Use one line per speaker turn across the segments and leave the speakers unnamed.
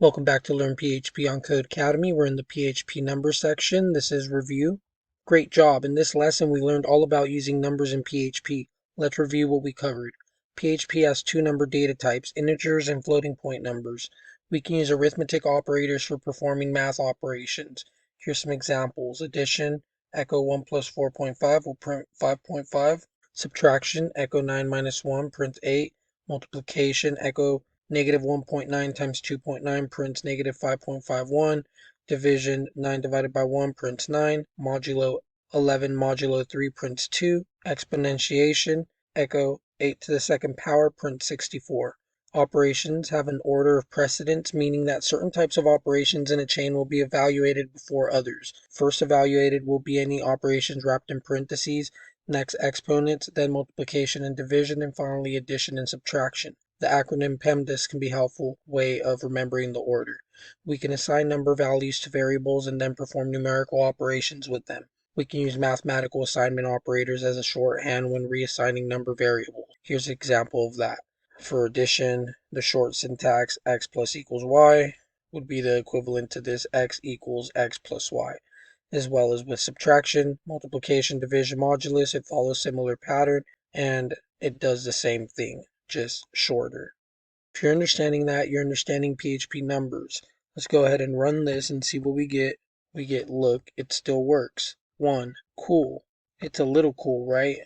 Welcome back to Learn PHP on Codecademy. We're in the PHP number section. This is review. Great job. In this lesson, we learned all about using numbers in PHP. Let's review what we covered. PHP has two number data types, integers and floating point numbers. We can use arithmetic operators for performing math operations. Here's some examples. Addition, echo 1 plus 4.5 will print 5.5. Subtraction, echo 9 minus 1 prints 8. Multiplication, echo negative 1.9 times 2.9 prints negative 5.51. Division, 9 divided by 1 prints 9. Modulo 11 modulo 3 prints 2. Exponentiation, echo 8 to the second power prints 64. Operations have an order of precedence, meaning that certain types of operations in a chain will be evaluated before others. First evaluated will be any operations wrapped in parentheses, next exponents, then multiplication and division, and finally addition and subtraction. The acronym PEMDAS can be a helpful way of remembering the order. We can assign number values to variables and then perform numerical operations with them. We can use mathematical assignment operators as a shorthand when reassigning number variables. Here's an example of that. For addition, the short syntax x plus equals y would be the equivalent to this x equals x plus y. As well as with subtraction, multiplication, division, modulus, it follows similar pattern and it does the same thing, just shorter. If you're understanding that, you're understanding PHP numbers. Let's go ahead and run this and see what we get. We get, look, it still works. 1, cool. It's a little cool, right?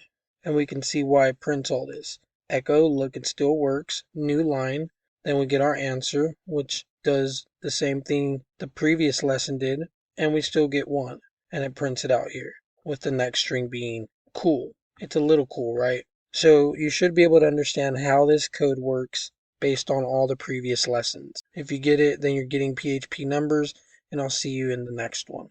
And we can see why it prints all this. Echo, look, it still works. New line. Then we get our answer, which does the same thing the previous lesson did. And we still get 1. And it prints it out here, with the next string being cool. It's a little cool, right? So you should be able to understand how this code works based on all the previous lessons. If you get it, then you're getting PHP numbers, and I'll see you in the next one.